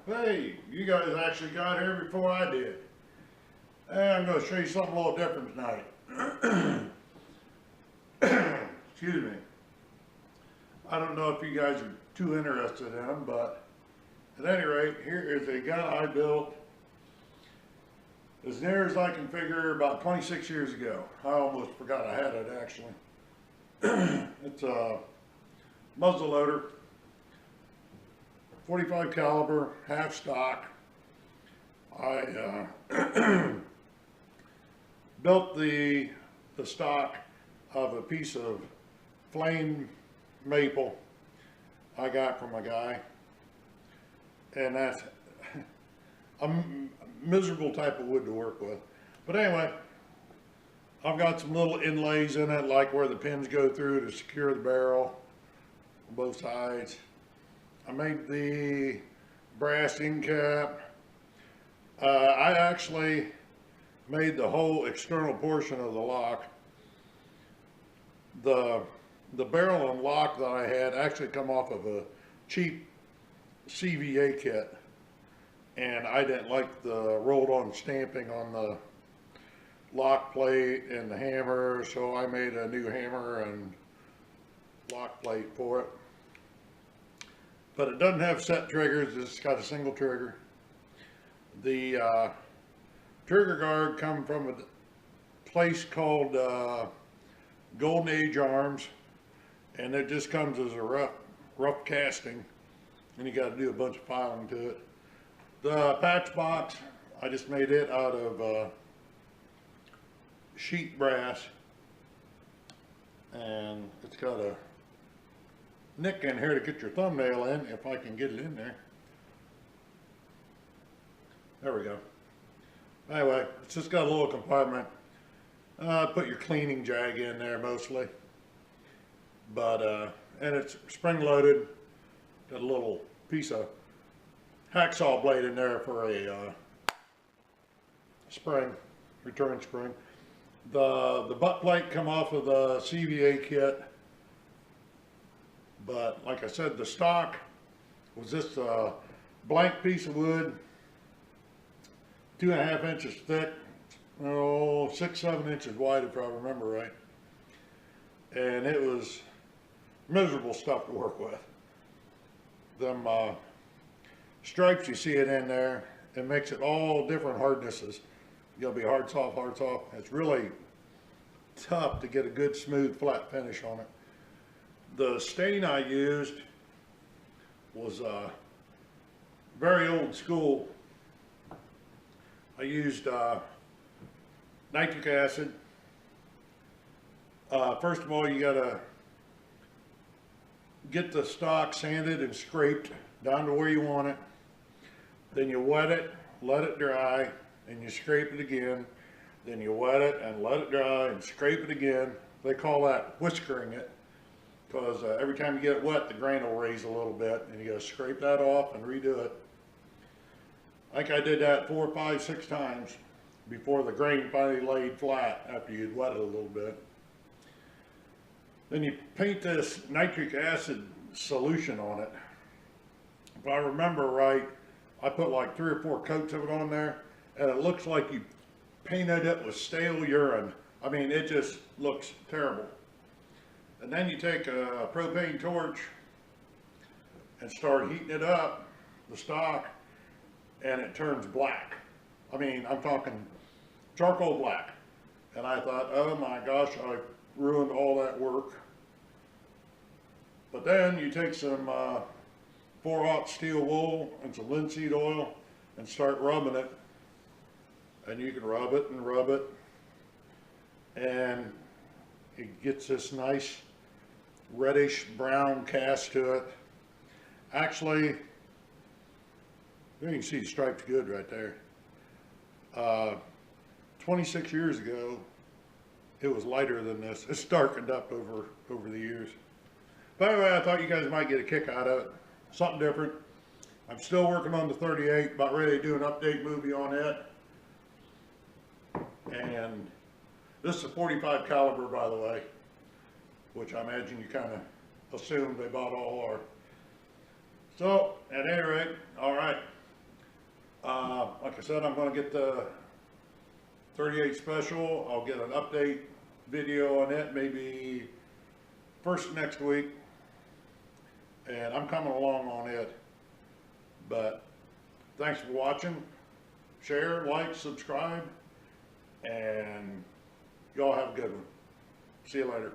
Hey, you guys actually got here before I did. And I'm going to show you something a little different tonight. Excuse me. I don't know if you guys are too interested in them, but at any rate, here is a gun I built as near as I can figure about 26 years ago. I almost forgot I had it actually. It's a muzzleloader, 45 caliber, half stock. I built the stock of a piece of flame maple I got from a guy, and that's a miserable type of wood to work with. But anyway, I've got some little inlays in it, like where the pins go through to secure the barrel on both sides. I made the brass end cap. I actually made the whole external portion of the lock. The barrel and lock that I had actually come off of a cheap CVA kit, and I didn't like the rolled on stamping on the lock plate and the hammer, so I made a new hammer and lock plate for it. But it doesn't have set triggers, it's got a single trigger. The trigger guard come from a place called Golden Age Arms, and it just comes as a rough casting, and you got to do a bunch of filing to it. The patch box, I just made it out of sheet brass, and it's got a nick in here to get your thumbnail in, if I can get it in there. There we go. Anyway, it's just got a little compartment. Put your cleaning jag in there mostly, but and it's spring loaded. Got a little piece of hacksaw blade in there for a spring, return spring. The butt plate come off of the CVA kit, but like I said, the stock was this blank piece of wood, 2.5 inches thick, 6-7 inches wide if I remember right, and it was miserable stuff to work with. Them stripes, you see it in there, it makes it all different hardnesses. You'll be hard, soft, hard, soft. It's really tough to get a good smooth flat finish on it. The stain I used was very old school. I used nitric acid. First of all, you gotta get the stock sanded and scraped down to where you want it. Then you wet it, let it dry, and you scrape it again. Then you wet it and let it dry and scrape it again. They call that whiskering it, because every time you get it wet, the grain will raise a little bit, and you gotta scrape that off and redo it. I think I did that 4, 5, 6 times before the grain finally laid flat after you'd wet it a little bit. Then you paint this nitric acid solution on it. If I remember right, I put like 3 or 4 coats of it on there, and it looks like you painted it with stale urine. I mean, it just looks terrible. And then you take a propane torch and start heating it up, the stock, and it turns black. I mean, I'm talking charcoal black. And I thought, oh my gosh, I ruined all that work. But then you take some 4-aught steel wool and some linseed oil and start rubbing it. And you can rub it and rub it, and it gets this nice reddish brown cast to it. Actually, you can see the stripes good right there. 26 years ago, it was lighter than this. It's darkened up over the years. But anyway, I thought you guys might get a kick out of it. Something different. I'm still working on the 38, about ready to do an update movie on it. And this is a 45 caliber, by the way, which I imagine you kind of assumed they about all are. So, at any rate, all right, Like I said, I'm gonna get the 38 special. I'll get an update video on it maybe first next week. And I'm coming along on it. But thanks for watching. Share, like, subscribe, and y'all have a good one. See you later.